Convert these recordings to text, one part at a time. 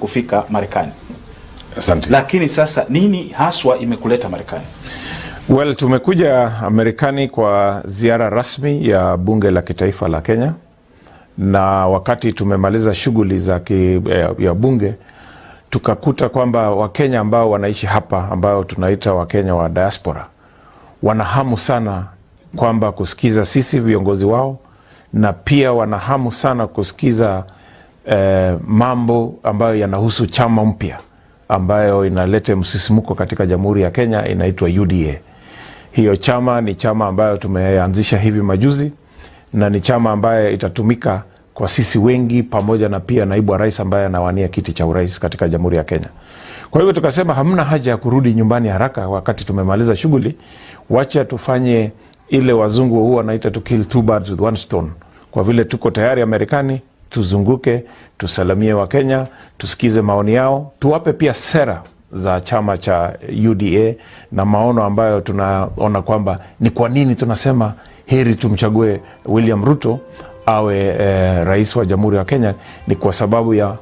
kufika Marekani. Asante. Lakini sasa nini haswa imekuleta Marekani? Well, tumekuja Marekani kwa ziara rasmi ya bunge la kitaifa la Kenya, na wakati tumemaliza shughuli za ya bunge tukakuta kwamba Wakenya ambao wanaishi hapa, ambao tunaita Wakenya wa diaspora, wanahamu sana kwamba kusikiza sisi viongozi wao, na pia wanahamu sana kusikiza mambo ambayo yanahusu chama mpya ambayo inalete msisimuko katika Jamhuri ya Kenya, inaitwa UDA. Hiyo chama ni chama ambayo tumeanzisha hivi majuzi, na ni chama ambayo itatumika kwa sisi wengi, pamoja na pia naibu wa rais ambaye anawania kiti cha urais katika Jamhuri ya Kenya. Kwa hivyo tukasema hamna haja ya kurudi nyumbani haraka wakati tumemaliza shughuli. Wacha tufanye ile wazungu huwa wanaita to kill two birds with one stone. Kwa vile tuko tayari Marekani, tuzunguke, tusalamie wa Kenya, tusikize maoni yao, tuwape pia sera za chama cha UDA na maono ambayo tunaona kwamba ni kwa nini tunasema heri tumchague William Ruto awe rais wa Jamhuri ya Kenya. Ni kwa sababu ya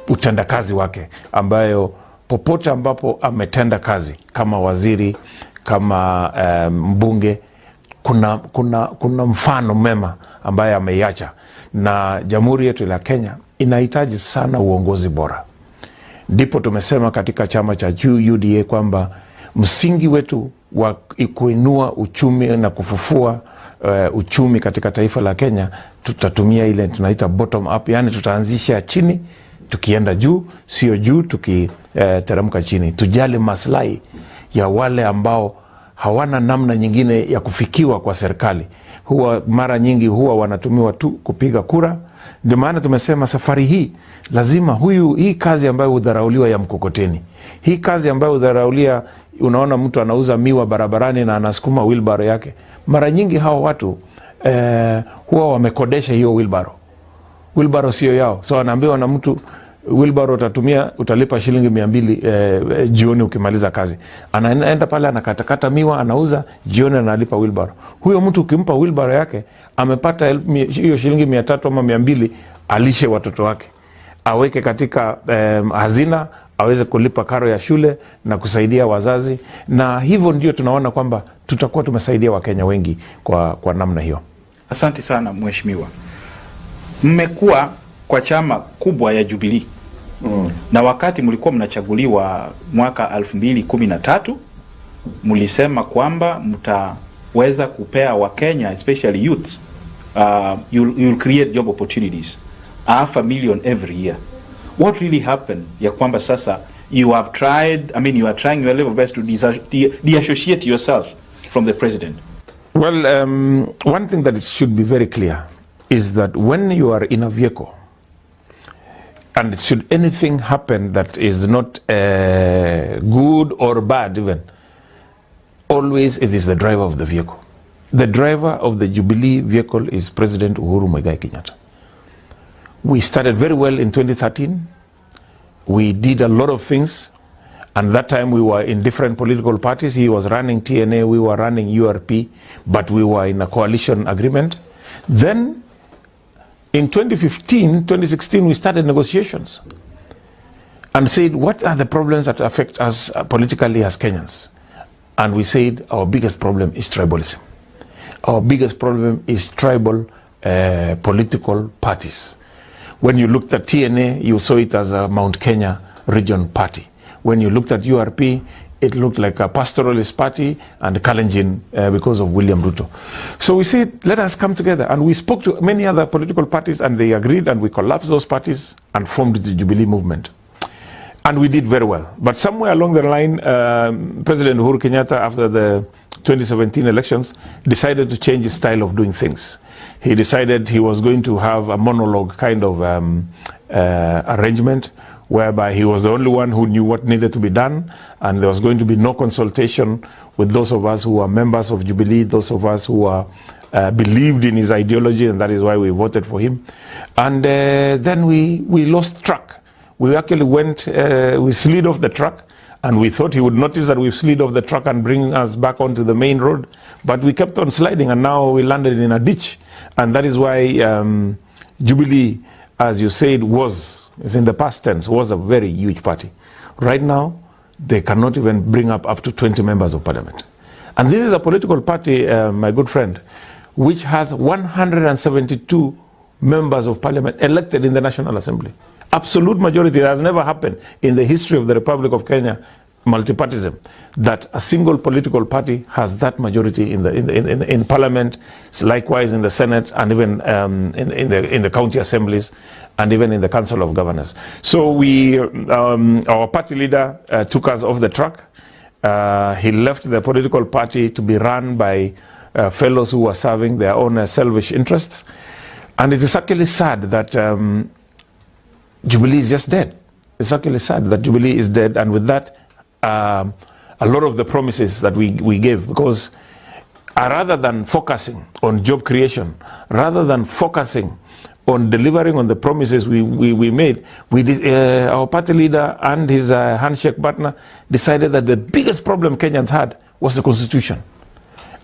utendakazi wake, ambayo popote ambapo ametenda kazi kama waziri, kama mbunge, kuna mfano mema ambaye ameiacha, na Jamhuri yetu ya Kenya inahitaji sana uongozi bora. Ndipo tumesema katika chama cha UDA kwamba msingi wetu wa kuinua uchumi na kufufua uchumi katika taifa la Kenya, tutatumia ile tunaita bottom up, yani tutaanzisha chini tukienda juu, sio juu tukiteremka chini. Tujali maslahi ya wale ambao hawana namna nyingine ya kufikiwa kwa serikali. Mara nyingi wanatumiwa tu kupiga kura. Ndio maana tumesema safari hii lazima hii kazi ambayo udharauliwa ya mkokoteni, hii kazi ambayo udharaulia, unaona mtu anauza miwa barabarani na anasukuma wheelbarrow yake, mara nyingi hao watu huwa wamekodesha hiyo wheelbarrow sio yao. So anaambiwa na mtu wheelbarrow utalipa shilingi 200 jioni ukimaliza kazi. Anaenda pale anakatakata miwa, anauza, jioni analipa wheelbarrow. Huyo mtu ukimpa wheelbarrow yake, amepata hiyo shilingi 300 ama 200, alishe watoto wake, aweke katika hazina, aweze kulipa karo ya shule na kusaidia wazazi. Na hivyo ndio tunaona kwamba tutakuwa tumesaidia Wakenya wengi kwa namna hiyo. Asante sana mheshimiwa. Mmekuwa kwa chama kubwa ya Jubilee. Na wakati mlikuwa mnachaguliwa mwaka 2013, mlisema kwamba mtaweza kupea Wakenya, especially youth, you'll create job opportunities, 500,000 every year. What really happened ya kwamba sasa you are trying your level best to deassociate yourself from the president? Well, one thing that should be very clear is that when you are in a vehicle, and should anything happen that is not good or bad even, always it is the driver of the vehicle. The driver of the Jubilee vehicle is President Uhuru Muigai Kenyatta. We started very well in 2013. We did a lot of things, and that time we were in different political parties. He was running TNA, we were running URP, but we were in a coalition agreement. Then in 2015, 2016, we started negotiations and said, what are the problems that affect us politically as Kenyans? And we said, our biggest problem is tribalism. Our biggest problem is tribal political parties. When you looked at TNA, you saw it as a Mount Kenya region party. When you looked at URP, it looked like a pastoralist party and Kalenjin because of William Ruto. So we said, let us come together. And we spoke to many other political parties, and they agreed, and we collapsed those parties and formed the Jubilee movement. And we did very well. But somewhere along the line, President Uhuru Kenyatta, after the 2017 elections, decided to change his style of doing things. He decided he was going to have a monologue kind of arrangement, whereby he was the only one who knew what needed to be done, and there was going to be no consultation with those of us who are members of Jubilee, those of us who are believed in his ideology, and that is why we voted for him. And then we lost track. We actually we slid off the track, and we thought he would notice that we slid off the track and bring us back onto the main road, but we kept on sliding, and now we landed in a ditch. And that is why Jubilee, as you said, was It's in the past tense, was a very huge party. Right now, they cannot even bring up to 20 members of parliament. And this is a political party, my good friend, which has 172 members of parliament elected in the National Assembly. Absolute majority. It has never happened in the history of the Republic of Kenya, multipartyism, that a single political party has that majority in parliament, likewise in the Senate, and even in the county assemblies, and even in the Council of Governors. So our party leader took us off the track. He left the political party to be run by fellows who were serving their own selfish interests. And it is actually sad that Jubilee is just dead. It's actually sad that Jubilee is dead, and with that, a lot of the promises that we gave, because rather than focusing on job creation, rather than focusing on delivering on the promises we made, our party leader and his handshake partner decided that the biggest problem Kenyans had was the constitution.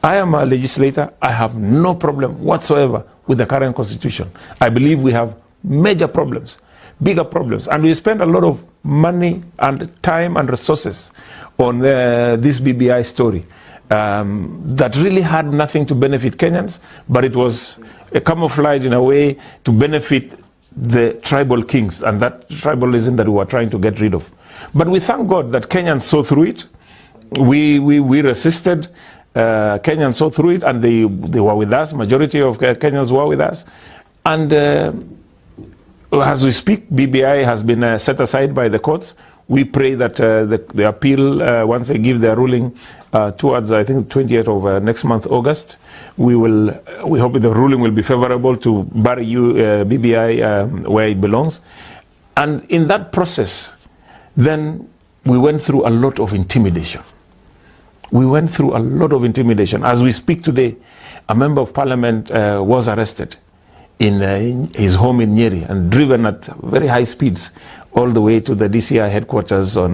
I am a legislator. I have no problem whatsoever with the current constitution. I believe we have major problems, bigger problems, and we spend a lot of money and time and resources on this BBI story that really had nothing to benefit Kenyans, but it was camouflaged in a way to benefit the tribal kings, and that tribalism that we were trying to get rid of. But we thank God that Kenyans saw through it. We resisted. Kenyans saw through it, and they were with us. Majority of Kenyans were with us. And as we speak, BBI has been set aside by the courts. We pray that the appeal, once they give their ruling towards, I think, 28th of next month, August, we hope the ruling will be favorable to bury BBI where it belongs. And in that process, then we went through a lot of intimidation. We went through a lot of intimidation. As we speak today, a member of parliament was arrested in his home in Nyeri and driven at very high speeds all the way to the DCI headquarters in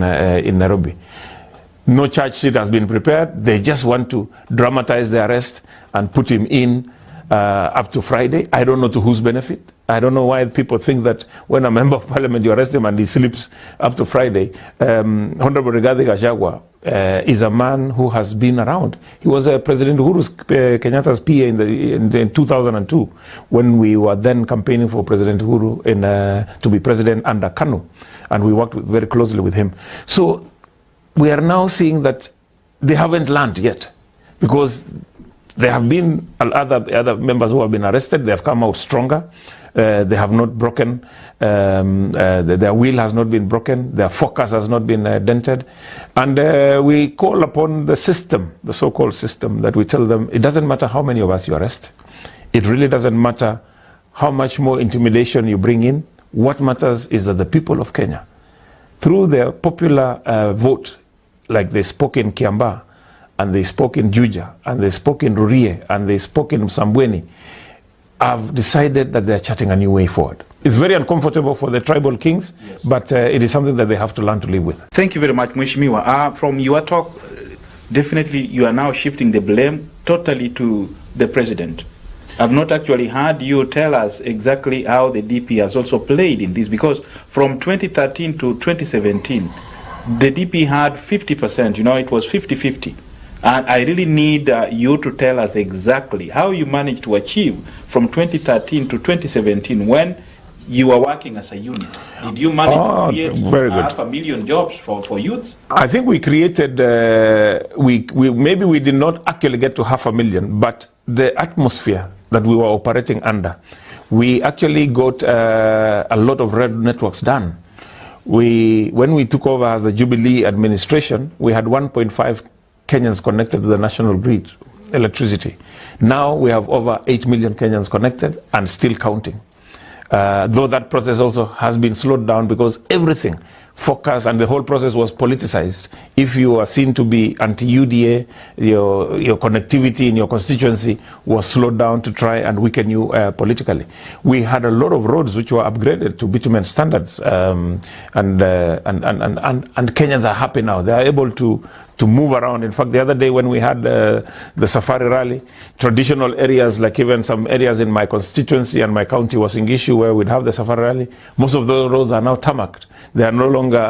Nairobi. No charge sheet has been prepared. They just want to dramatize the arrest and put him in up to Friday. I don't know to whose benefit. I don't know why people think that when a member of parliament, you arrest him and he sleeps up to Friday. Honorable Rigathi Gachagua is a man who has been around. He was President Uhuru Kenyatta's PA in 2002 when we were then campaigning for President Uhuru to be president under Kanu, and we worked very closely with him. So we are now seeing that they haven't learned yet, because there have been other members who have been arrested. They have come out stronger. They have not broken, their will has not been broken, their focus has not been dented. And we call upon the system, the so-called system, that we tell them it doesn't matter how many of us you arrest. It really doesn't matter how much more intimidation you bring in. What matters is that the people of Kenya, through their popular vote, like they spoke in Kiambaa, and they spoke in Juja, and they spoke in Rurie, and they spoke in Msambweni, have decided that they're charting a new way forward. It's very uncomfortable for the tribal kings, yes, but it is something that they have to learn to live with. Thank you very much, Mheshimiwa. From your talk, definitely you are now shifting the blame totally to the president. I've not actually heard you tell us exactly how the DP has also played in this, because from 2013 to 2017, the DP had 50%, it was 50-50. And I really need you to tell us exactly how you managed to achieve from 2013 to 2017 when you were working as a unit. Did you manage to create 500,000 jobs for youths? I think we created, maybe we did not actually get to 500,000, but the atmosphere that we were operating under, we actually got a lot of red networks done. When we took over as the Jubilee administration, we had 1.5 Kenyans connected to the national grid, electricity. Now we have over 8 million Kenyans connected and still counting. Though that process also has been slowed down because everything focused and the whole process was politicized. If you are seen to be anti-UDA, your connectivity in your constituency was slowed down to try and weaken you politically. We had a lot of roads which were upgraded to bitumen standards, and Kenyans are happy now. They are able to move around. In fact, the other day when we had the safari rally, traditional areas like even some areas in my constituency and my county was in Gishu where we'd have the safari rally. Most of those roads are now tarmacked. They are no longer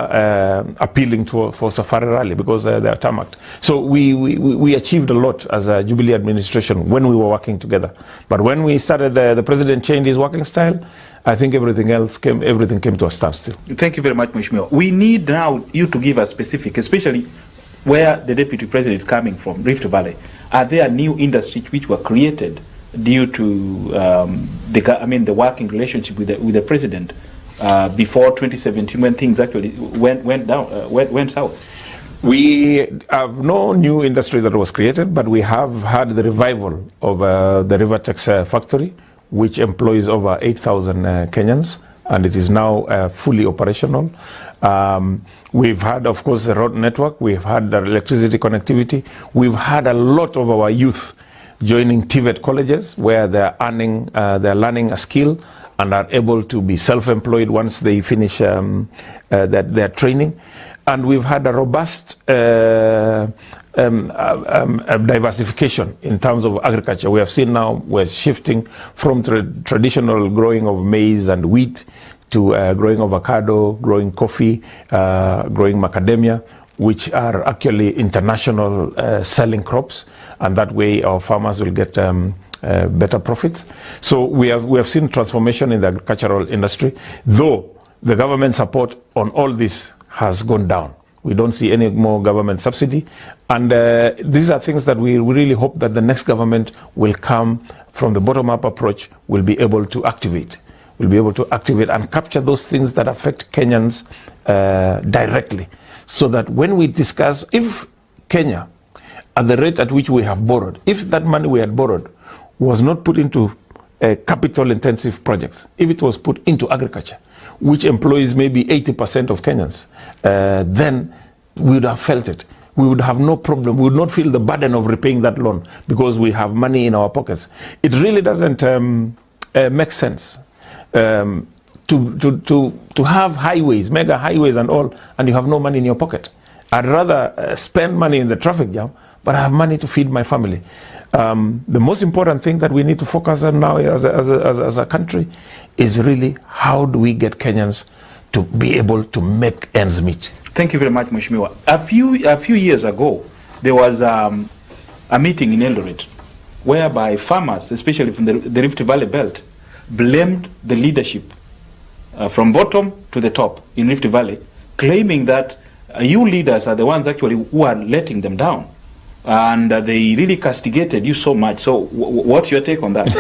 appealing for safari rally because they are tarmacked. So we achieved a lot as a Jubilee administration when we were working together. But when we started, the president changed his working style. I think everything came to a standstill. Thank you very much, Mheshimiwa. We need now you to give us specific, especially where the deputy president is coming from, Rift Valley. Are there new industries which were created due to the working relationship with the president before 2017 when things actually went south? We have no new industry that was created, but we have had the revival of the Rivertex factory, which employs over 8,000 Kenyans, and it is now fully operational. We've had, of course, the road network. We've had the electricity connectivity. We've had a lot of our youth joining TVET colleges where they're learning a skill and are able to be self-employed once they finish their training. And we've had a robust diversification in terms of agriculture. We have seen now we're shifting from traditional growing of maize and wheat to growing avocado, growing coffee, growing macadamia, which are actually international selling crops, and that way our farmers will get better profits. So we have seen transformation in the agricultural industry, though the government support on all this has gone down. We don't see any more government subsidy, and these are things that we really hope that the next government will come from the bottom-up approach, will be able to activate. Will be able to activate and capture those things that affect Kenyans directly, so that when we discuss, if Kenya, at the rate at which we have borrowed, if that money we had borrowed was not put into capital-intensive projects, if it was put into agriculture, which employs maybe 80% of Kenyans, then we would have felt it. We would have no problem. We would not feel the burden of repaying that loan because we have money in our pockets. It really doesn't make sense to have highways, mega highways and all, and you have no money in your pocket. I'd rather spend money in the traffic jam, but I have money to feed my family. The most important thing that we need to focus on now as a country is really how do we get Kenyans to be able to make ends meet. Thank you very much, Mheshimiwa. A few years ago, there was a meeting in Eldoret whereby farmers, especially from the Rift Valley belt, blamed the leadership from bottom to the top in Rift Valley, claiming that you leaders are the ones actually who are letting them down. And they really castigated you so much. So what's your take on that?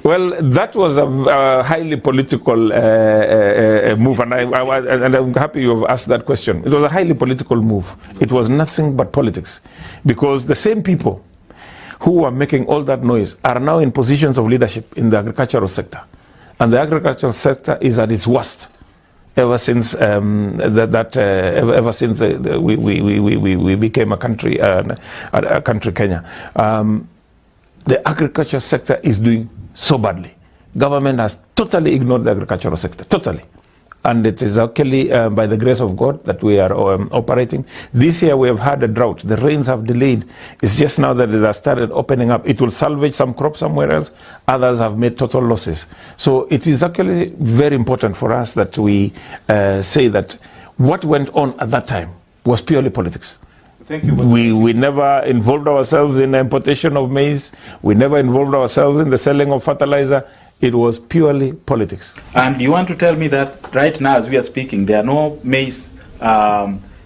Well, that was a highly political move, and I'm happy you have asked that question. It was a highly political move. It was nothing but politics, because the same people who are making all that noise are now in positions of leadership in the agricultural sector, and the agricultural sector is at its worst ever since we became a country, Kenya. The agriculture sector is doing so badly. Government has totally ignored the agricultural sector, totally. And it is actually by the grace of God that we are operating. This year we have had a drought. The rains have delayed. It's just now that it has started opening up. It will salvage some crops somewhere else. Others have made total losses. So it is actually very important for us that we say that what went on at that time was purely politics. Thank you. We never involved ourselves in importation of maize. We never involved ourselves in the selling of fertilizer. It was purely politics. And you want to tell me that right now, as we are speaking, there are no maize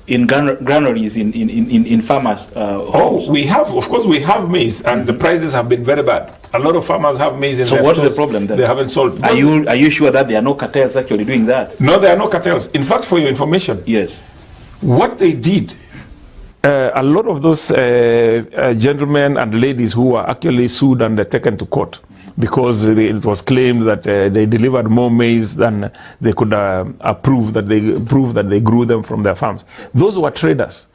in granaries in farmers' homes? We have, of course, we have maize, and the prices have been very bad. A lot of farmers have maize in their stores. So what's the problem then? They haven't sold. Are you sure that there are no cartels actually doing that? No, there are no cartels. In fact, for your information, yes, what they did, a lot of those gentlemen and ladies who were actually sued and taken to court, because it was claimed that they delivered more maize than they could prove that they grew them from their farms. Those were traders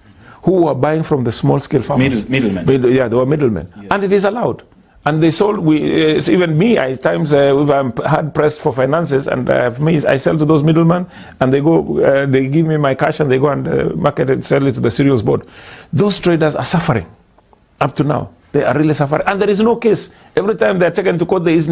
who were buying from the small-scale farmers. Middlemen. Yeah, they were middlemen. Yes. And it is allowed. And they sold, even me, at times, if I'm hard pressed for finances and I have maize, I sell to those middlemen, and they go, they give me my cash and they go and market it, sell it to the cereals board. Those traders are suffering up to now. They are really suffering. And there is no case. Every time they are taken to court, there is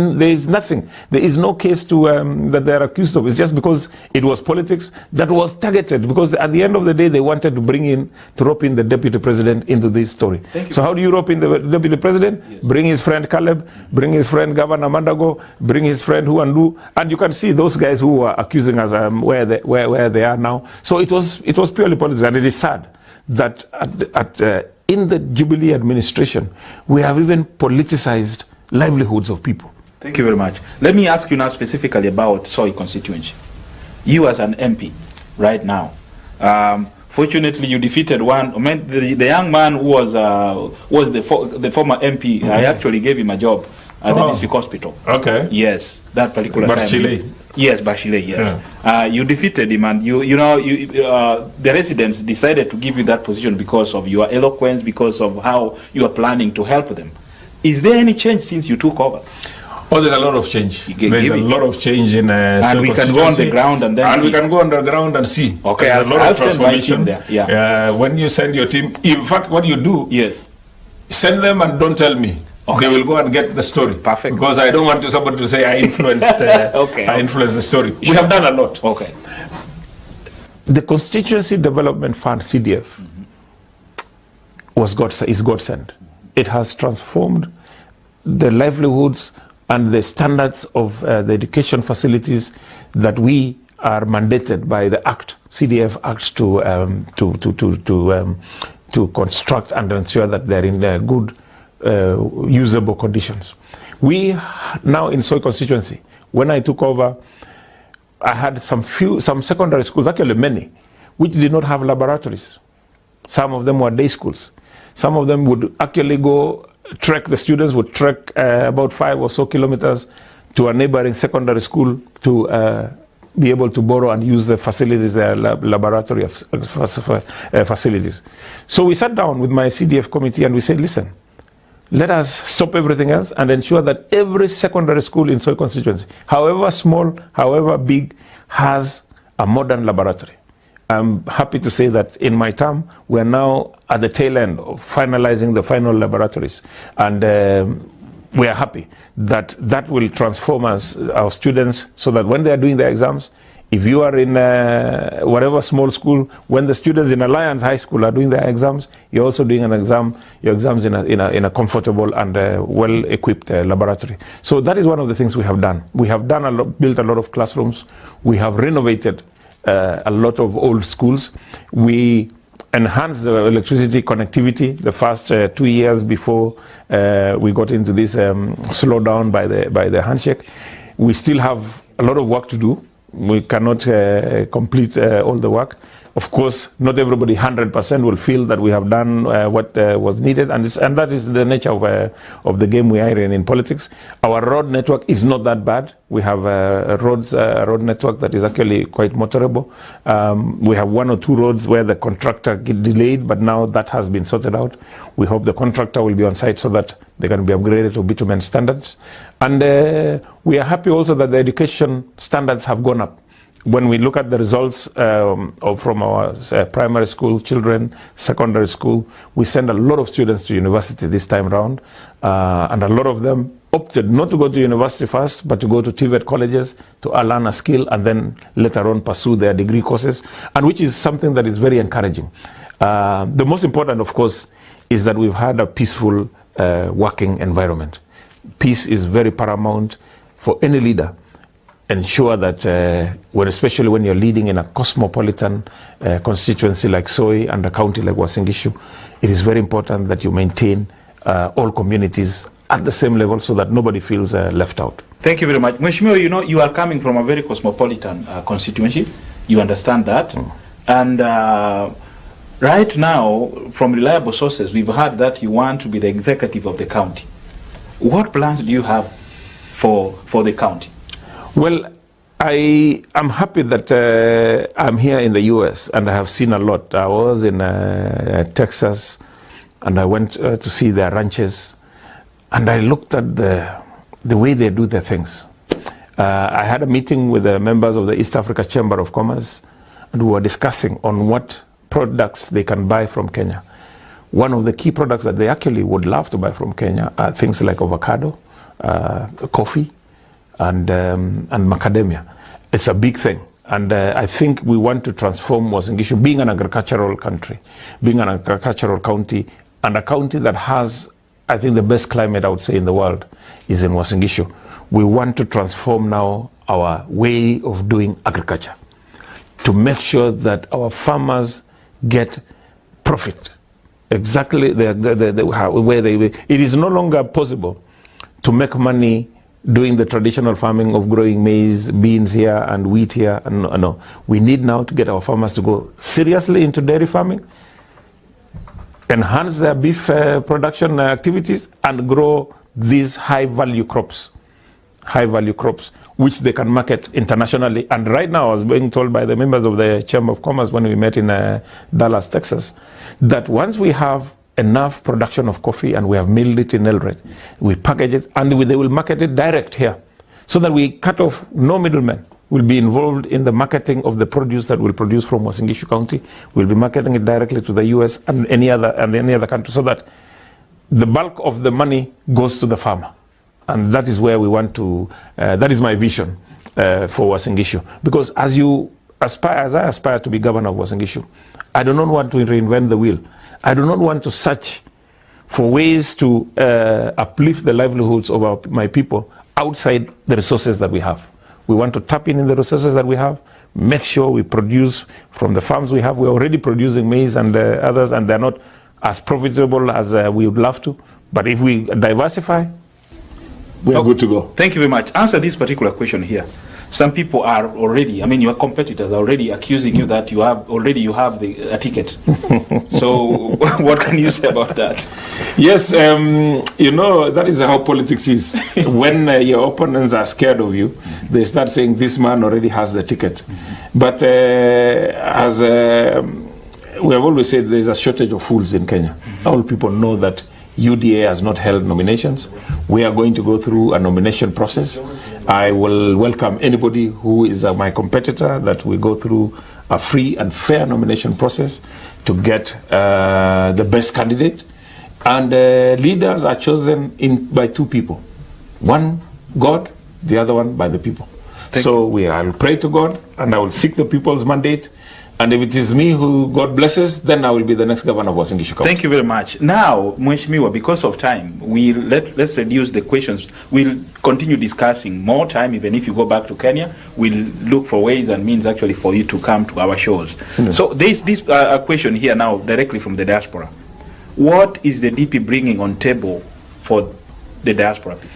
nothing. There is no case to that they are accused of. It's just because it was politics that was targeted. Because at the end of the day, they wanted to rope in the deputy president into this story. So how do you rope in the deputy president? Yes. Bring his friend Caleb, bring his friend Governor Mandago, bring his friend Huandu, and you can see those guys who are accusing us where they are now. So it was purely politics, and it is sad that in the Jubilee administration, we have even politicized livelihoods of people. Thank you very much. Let me ask you now specifically about Soy constituency. You as an MP right now, fortunately you defeated one. I mean, the young man who was the former MP. I actually gave him a job at the district hospital. Okay. Yes, that particular Bashile. time. Yes, Bashile, yes. Yeah. You defeated him, and the residents decided to give you that position because of your eloquence, because of how you are planning to help them. Is there any change since you took over? Oh, there's a lot of change. There's a lot of change in and we can go on the ground and then we can go on the ground and see. Okay, there's a lot of transformation there. Yeah. When you send your team, in fact, what you do, yes, send them and don't tell me. Okay. They will go and get the story. Perfect. Because I don't want somebody to say I influenced. I influenced the story. We have done a lot. Okay. The Constituency Development Fund (CDF) is God sent. It has transformed the livelihoods and the standards of the education facilities that we are mandated by the Act, CDF Act, to construct and ensure that they're in good. Usable conditions. We now in Soy constituency, when I took over, I had some secondary schools, actually many, which did not have laboratories. Some of them were day schools. Some of them would actually the students would trek about 5 or so kilometers to a neighboring secondary school to be able to borrow and use the facilities, laboratory facilities. So we sat down with my CDF committee and we said, listen, let us stop everything else and ensure that every secondary school in Soy constituency, however small, however big, has a modern laboratory. I'm happy to say that in my term, we are now at the tail end of finalizing the final laboratories. And we are happy that that will transform our students so that when they are doing their exams, if you are in whatever small school, when the students in Alliance High School are doing their exams, you're also doing your exams in a comfortable and well-equipped laboratory. So that is one of the things we have done. We have built a lot of classrooms. We have renovated a lot of old schools. We enhanced the electricity connectivity the first 2 years before we got into this slowdown by the handshake. We still have a lot of work to do. We cannot complete all the work. Of course, not everybody 100% will feel that we have done what was needed, and that is the nature of the game we are in politics. Our road network is not that bad. We have a road network that is actually quite motorable. We have 1 or 2 roads where the contractor get delayed, but now that has been sorted out. We hope the contractor will be on site so that they can be upgraded to bitumen standards. And we are happy also that the education standards have gone up. When we look at the results from our primary school children, secondary school, we send a lot of students to university this time around, and a lot of them opted not to go to university first, but to go to TVET colleges to learn a skill and then later on pursue their degree courses, and which is something that is very encouraging. The most important, of course, is that we've had a peaceful working environment. Peace is very paramount for any leader. Ensure that especially when you're leading in a cosmopolitan constituency like Soy and a county like Uasin Gishu, it is very important that you maintain all communities at the same level so that nobody feels left out. Thank you very much. Mheshimiwa, you are coming from a very cosmopolitan constituency. You understand that. And right now, from reliable sources, we've heard that you want to be the executive of the county. What plans do you have for the county? Well, I am happy that I'm here in the US and I have seen a lot. I was in Texas and I went to see their ranches and I looked at the way they do their things. I had a meeting with the members of the East Africa Chamber of Commerce and we were discussing on what products they can buy from Kenya. one of the key products that they actually would love to buy from Kenya are things like avocado, coffee, and macadamia. It's a big thing. And I think we want to transform Uasin Gishu, being an agricultural country, being an agricultural county, and a county that has, I think, the best climate, I would say, in the world is in Uasin Gishu. We want to transform now our way of doing agriculture to make sure that our farmers get profit. Exactly where it is no longer possible to make money doing the traditional farming of growing maize, beans here and wheat here. No. We need now to get our farmers to go seriously into dairy farming, enhance their beef production activities, and grow these high-value crops, which they can market internationally. And right now, I was being told by the members of the Chamber of Commerce when we met in Dallas, Texas, that once we have enough production of coffee and we have milled it in Eldoret, we package it and they will market it direct here, so that we cut off, no middlemen will be involved in the marketing of the produce that we'll produce from Uasin Gishu County. We'll be marketing it directly to the US and any other country, so that the bulk of the money goes to the farmer. And that is where we want to, that is my vision for Uasin Gishu. Because as I aspire to be governor of Uasin Gishu, I do not want to reinvent the wheel. I do not want to search for ways to uplift the livelihoods of my people outside the resources that we have. We want to tap in the resources that we have, make sure we produce from the farms we have. We're already producing maize and others, and they're not as profitable as we would love to. But if we diversify, we are good to go. Thank you very much. Answer this particular question here. Some people are already, your competitors are already accusing you that you have a ticket. So what can you say about that? Yes, that is how politics is. When your opponents are scared of you, they start saying this man already has the ticket. But as we have always said, there's a shortage of fools in Kenya. All people know that UDA has not held nominations. We are going to go through a nomination process. I will welcome anybody who is my competitor, that we go through a free and fair nomination process to get the best candidate. And leaders are chosen by two people. One, God, the other one by the people. I will pray to God and I will seek the people's mandate. And if it is me who God blesses, then I will be the next governor of Uasin Gishu County. Thank you very much. Now, Mheshimiwa, because of time, let's reduce the questions. We'll continue discussing more time. Even if you go back to Kenya, we'll look for ways and means actually for you to come to our shows. So there's this question here now directly from the diaspora. What is the DP bringing on table for the diaspora people?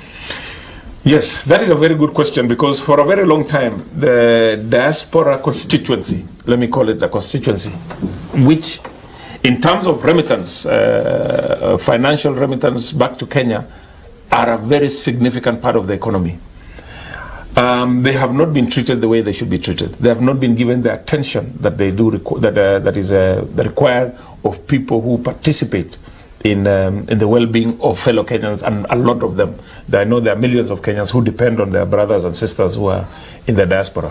Yes, that is a very good question, because for a very long time, the diaspora constituency, let me call it a constituency, which in terms of remittance, financial remittance back to Kenya, are a very significant part of the economy. They have not been treated the way they should be treated. They have not been given the attention that they do, that is required of people who participate in the well-being of fellow Kenyans, and a lot of them. I know there are millions of Kenyans who depend on their brothers and sisters who are in the diaspora.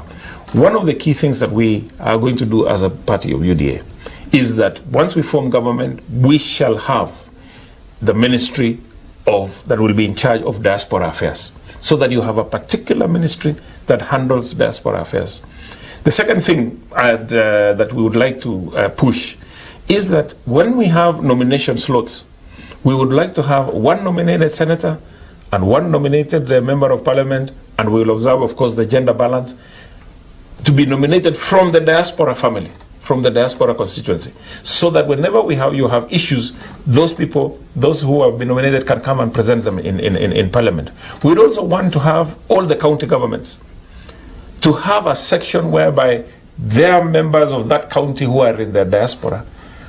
One of the key things that we are going to do as a party of UDA is that once we form government, we shall have the ministry that will be in charge of diaspora affairs, so that you have a particular ministry that handles diaspora affairs. The second thing that we would like to push is that when we have nomination slots, we would like to have one nominated senator and one nominated member of parliament, and we will observe, of course, the gender balance, to be nominated from the diaspora family, from the diaspora constituency, so that whenever you have issues, those people, those who have been nominated, can come and present them in parliament. We'd also want to have all the county governments to have a section whereby their members of that county who are in their diaspora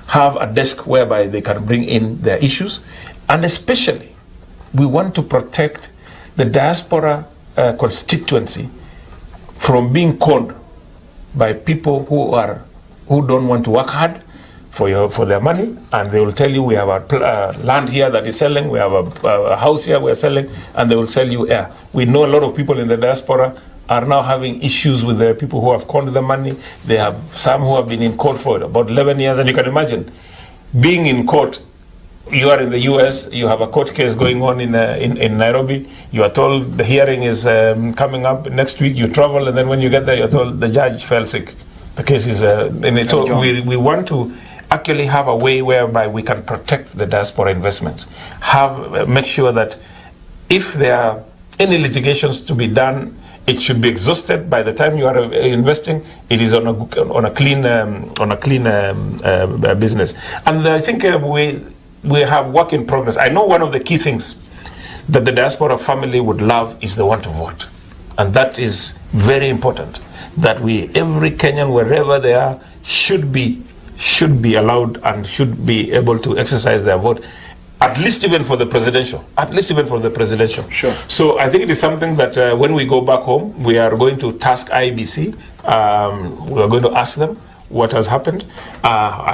have a desk whereby they can bring in their issues. And especially, we want to protect the diaspora constituency from being conned by people who don't want to work hard for their money, and they will tell you, we have a land here that is selling, we have a house here we are selling, and they will sell you air. We know a lot of people in the diaspora are now having issues with the people who have conned the money. They have some who have been in court for about 11 years, and you can imagine being in court you are in the US, you have a court case going on in Nairobi, you are told the hearing is coming up next week, you travel, and then when you get there, you're told the judge fell sick. The case is, so we want to actually have a way whereby we can protect the diaspora investments. Make sure that if there are any litigations to be done, it should be exhausted by the time you are investing. It is on a clean business. And I think we have work in progress. I know one of the key things that the diaspora family would love is the want to vote, and that is very important. That every Kenyan, wherever they are, should be allowed and should be able to exercise their vote, at least even for the presidential. Sure. So I think it is something that when we go back home, we are going to task IEBC. We are going to ask them what has happened,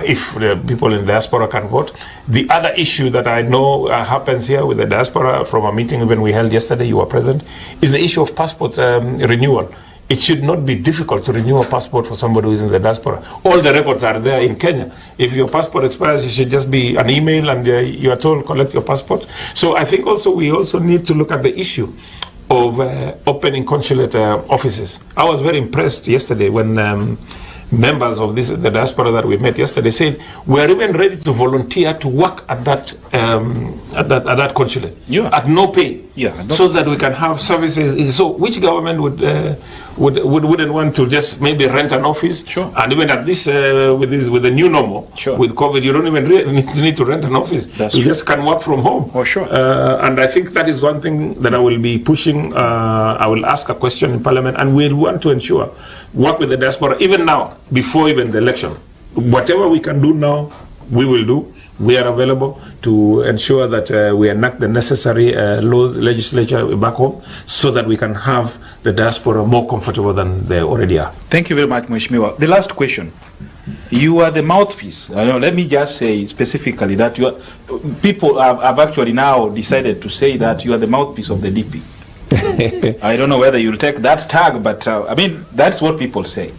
if the people in diaspora can vote. The other issue that I know happens here with the diaspora from a meeting even we held yesterday, you were present, is the issue of passport renewal. It should not be difficult to renew a passport for somebody who is in the diaspora. All the records are there in Kenya. If your passport expires, it should just be an email and you are told collect your passport. So I think we also need to look at the issue of opening consulate offices. I was very impressed yesterday when members of the diaspora that we met yesterday said we are even ready to volunteer to work at that consulate at no pay, so that we can have services. So which government wouldn't want to just maybe rent an office? Sure. And even at this with the new normal, with COVID, you don't even really need to rent an office. You just can work from home. Oh, sure. And I think that is one thing that I will be pushing. I will ask a question in Parliament, and we want to ensure work with the diaspora even now, before even the election. Whatever we can do now, we will do. We are available to ensure that we enact the necessary laws, legislature back home, so that we can have the diaspora more comfortable than they already are. Thank you very much, Mheshimiwa. The last question. You are the mouthpiece. Let me just say specifically that people have actually now decided to say that you are the mouthpiece of the DP. I don't know whether you'll take that tag, but I mean, that's what people say.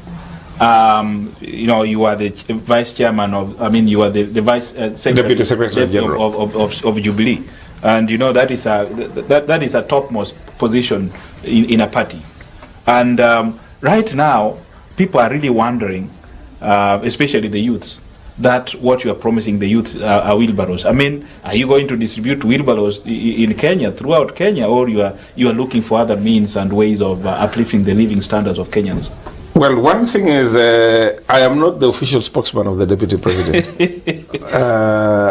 You are the vice chairman you are the vice Deputy Secretary General of Jubilee, and that is a topmost position in a party. And right now, people are really wondering, especially the youths, that what you are promising the youth are wheelbarrows. I mean, are you going to distribute wheelbarrows in Kenya, throughout Kenya, or you are looking for other means and ways of uplifting the living standards of Kenyans? Well, one thing is, I am not the official spokesman of the Deputy President.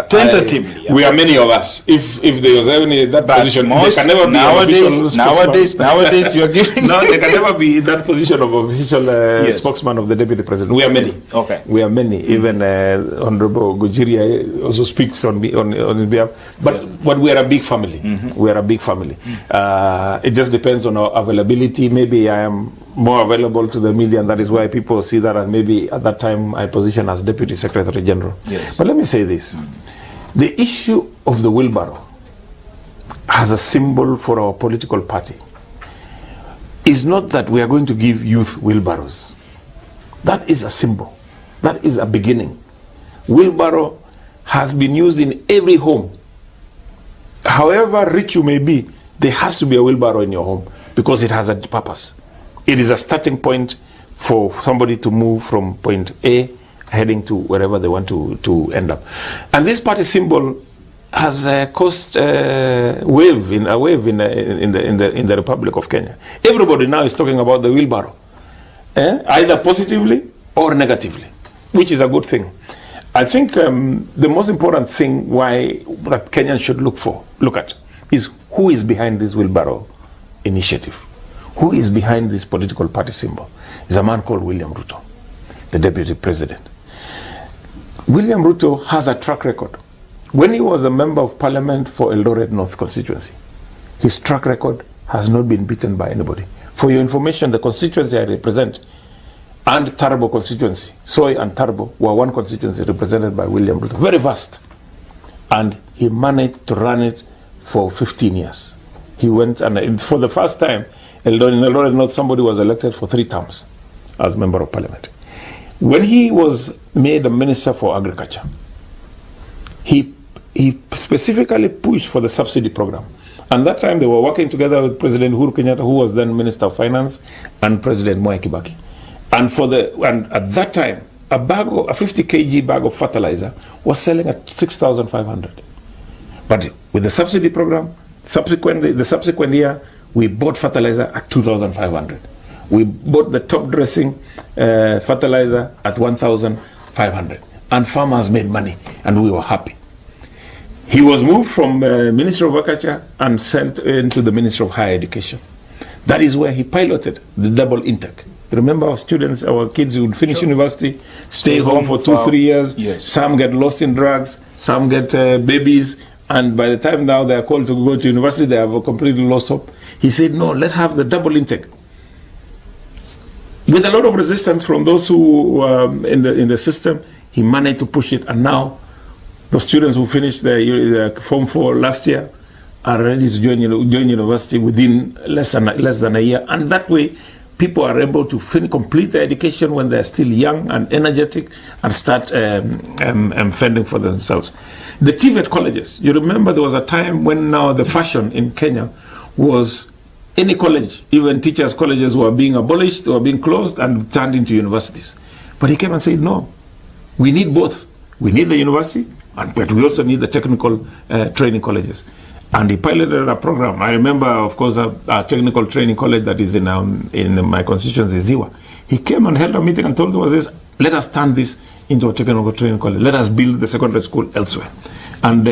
Tentatively. We are many of us. If there was any that position, there can never be nowadays you are giving... No, there can never be that position of official spokesman of the Deputy President. We are many. Okay. We are many. Even Honorable Gujiria also speaks on his behalf. But we are a big family. We are a big family. It just depends on our availability. Maybe I am more available to the media, and that is why people see that, and maybe at that time I position as Deputy Secretary General. Yes. But let me say this. The issue of the wheelbarrow as a symbol for our political party is not that we are going to give youth wheelbarrows. That is a symbol. That is a beginning. Wheelbarrow has been used in every home. However rich you may be, there has to be a wheelbarrow in your home because it has a purpose. It is a starting point for somebody to move from point A heading to wherever they want to end up. And this party symbol has caused a wave in the Republic of Kenya. Everybody now is talking about the wheelbarrow, either positively or negatively, which is a good thing. I think the most important thing that Kenyans should look at is who is behind this wheelbarrow initiative. Who is behind this political party symbol? Is a man called William Ruto, the Deputy President. William Ruto has a track record. When he was a member of Parliament for Eldoret North constituency, his track record has not been beaten by anybody. For your information, the constituency I represent and Tarbo constituency, Soy and Tarbo, were one constituency represented by William Ruto. Very vast. And he managed to run it for 15 years. He went, and for the first time, in Eldoret North, somebody was elected for 3 terms as Member of Parliament. When he was made a Minister for Agriculture, he he specifically pushed for the subsidy program. And that time they were working together with President Uhuru Kenyatta, who was then Minister of Finance, and President Mwai Kibaki. And at that time, a 50 kg bag of fertilizer was selling at 6,500. But with the subsidy program, the subsequent year, we bought fertilizer at 2,500. We bought the top dressing fertilizer at 1,500. And farmers made money, and we were happy. He was moved from Minister of Agriculture and sent into the Ministry of Higher Education. That is where he piloted the double intake. Remember, our students, our kids who would finish university, stay home for 2-3 years. Yes. Some get lost in drugs, some get babies, and by the time now they are called to go to university, they have completely lost hope. He said, no, let's have the double intake. With a lot of resistance from those who in the system, he managed to push it, and now the students who finished their Form 4 last year are ready to join university within less than a year, and that way people are able to complete their education when they're still young and energetic and start fending for themselves. The TVET colleges, you remember there was a time when now the fashion in Kenya was any college, even teachers' colleges were being abolished, were being closed and turned into universities. But he came and said, no, we need both. We need the university, but we also need the technical training colleges. And he piloted a program. I remember, of course, a technical training college that is in my constituency, Ziwa. He came and held a meeting and told us, let us turn this into a technical training college. Let us build the secondary school elsewhere. And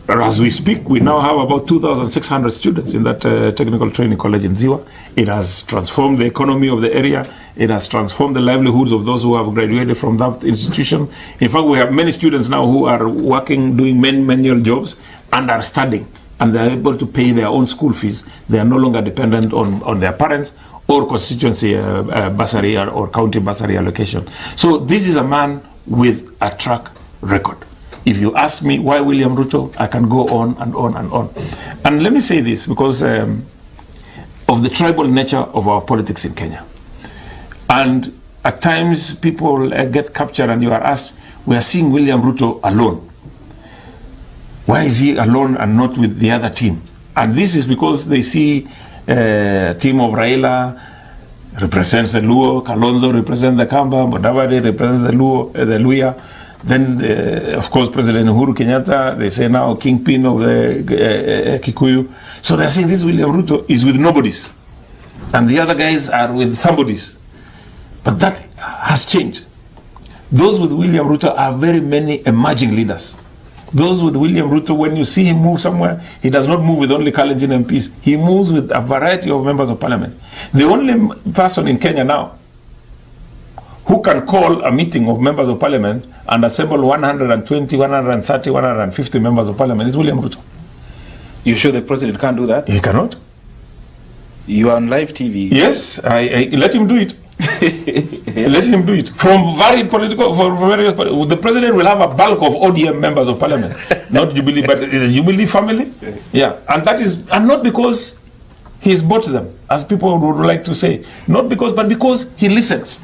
as we speak, we now have about 2,600 students in that technical training college in Ziwa. It has transformed the economy of the area. It has transformed the livelihoods of those who have graduated from that institution. In fact, we have many students now who are working, doing many manual jobs, and are studying, and they are able to pay their own school fees. They are no longer dependent on their parents or constituency bursary or county bursary allocation. So this is a man with a track record. If you ask me why William Ruto, I can go on and on and on. And let me say this because of the tribal nature of our politics in Kenya. And at times people get captured and you are asked, we are seeing William Ruto alone. Why is he alone and not with the other team? And this is because they see a team of Raila represents the Luo, Kalonzo represents the Kamba, Mudavadi represents the Luya. Then, of course, President Uhuru Kenyatta, they say now kingpin of the Kikuyu. So they're saying this William Ruto is with nobodies. And the other guys are with somebodies. But that has changed. Those with William Ruto are very many emerging leaders. Those with William Ruto, when you see him move somewhere, he does not move with only Kalenjin MPs. He moves with a variety of members of parliament. The only person in Kenya now who can call a meeting of members of parliament and assemble 120, 130, 150 members of parliament is William Ruto. You sure the president can't do that? He cannot. You are on live TV. Yes, I let him do it. Let him do it. From various the president will have a bulk of ODM members of parliament, not Jubilee, but the Jubilee family. Yeah, and that is, and not because he's bought them, as people would like to say, not because, but because he listens,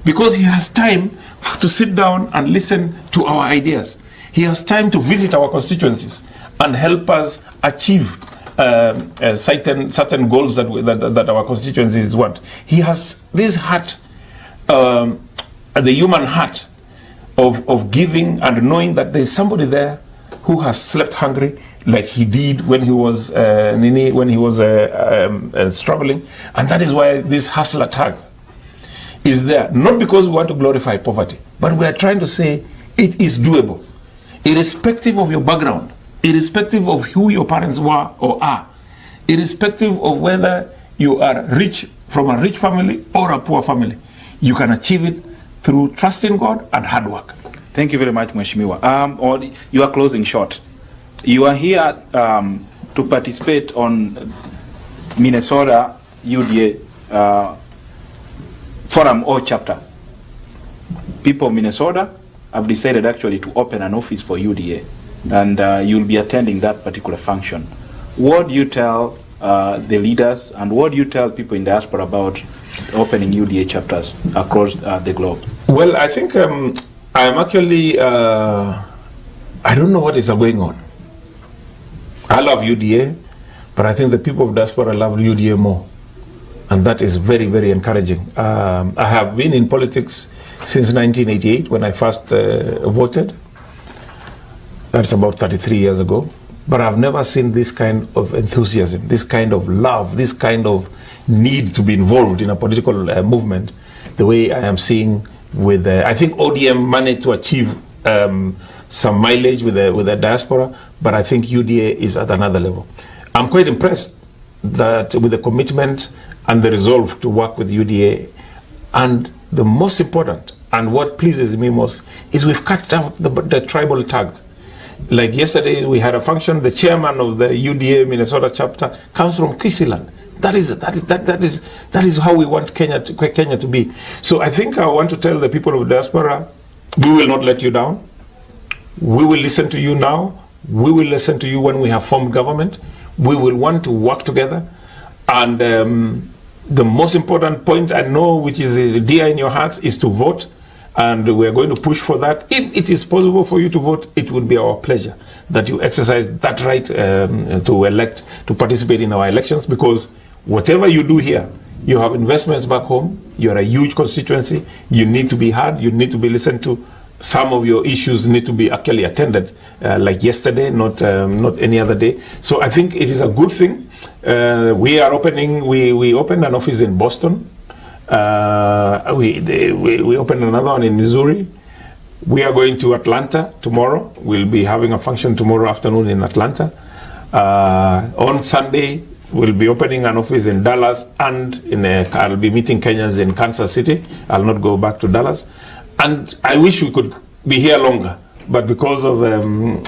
because he has time to sit down and listen to our ideas. He has time to visit our constituencies and help us achieve certain goals that our constituencies want. He has this heart, the human heart of giving and knowing that there is somebody there who has slept hungry, like he did when he was struggling, and that is why this hustler tag is there. Not because we want to glorify poverty, but we are trying to say it is doable, irrespective of your background, irrespective of who your parents were or are, irrespective of whether you are rich from a rich family or a poor family. You can achieve it through trusting God and hard work. Thank you very much, Mheshimiwa. You are closing short. You are here to participate on Minnesota UDA Forum O chapter. People of Minnesota have decided actually to open an office for UDA, and you'll be attending that particular function. What do you tell the leaders, and what do you tell people in diaspora about opening UDA chapters across the globe? Well, I think I'm actually, I I don't know what is going on. I love UDA, but I think the people of diaspora love UDA more. And that is very, very encouraging. I have been in politics since 1988 when I first voted. That's about 33 years ago. But I've never seen this kind of enthusiasm, this kind of love, this kind of need to be involved in a political movement, the way I am seeing with, I think ODM managed to achieve some mileage with the diaspora, but I think UDA is at another level. I'm quite impressed that with the commitment and the resolve to work with UDA, and the most important, and what pleases me most, is we've cut out the tribal tags. Like yesterday, we had a function. The chairman of the UDA Minnesota chapter comes from Kisii land. That is how we want Kenya to be. So I think I want to tell the people of diaspora, we will not let you down. We will listen to you now. We will listen to you when we have formed government. We will want to work together. And the most important point I know, which is dear in your hearts, is to vote. And we're going to push for that. If it is possible for you to vote, it would be our pleasure that you exercise that right to elect, to participate in our elections, because whatever you do here, you have investments back home, you're a huge constituency, you need to be heard, you need to be listened to. Some of your issues need to be actually attended, like yesterday, not any other day. So I think it is a good thing. We opened an office in Boston. We opened another one in Missouri. We are going to Atlanta tomorrow. We'll be having a function tomorrow afternoon in Atlanta. On Sunday, we'll be opening an office in Dallas, and I'll be meeting Kenyans in Kansas City. I'll not go back to Dallas. And I wish we could be here longer, but because of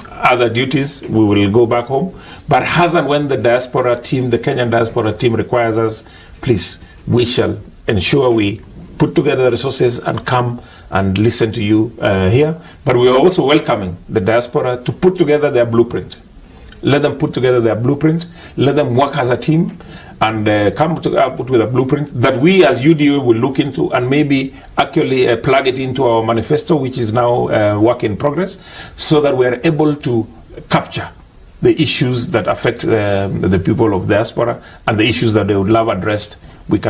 other duties, we will go back home. But as and when the diaspora team, the Kenyan diaspora team requires us, please, we shall ensure we put together the resources and come and listen to you here. But we are also welcoming the diaspora to put together their blueprint. Let them put together their blueprint. Let them work as a team and come up with a blueprint that we as UDA will look into and maybe actually plug it into our manifesto, which is now work in progress, so that we are able to capture the issues that affect the people of diaspora and the issues that they would love addressed. We can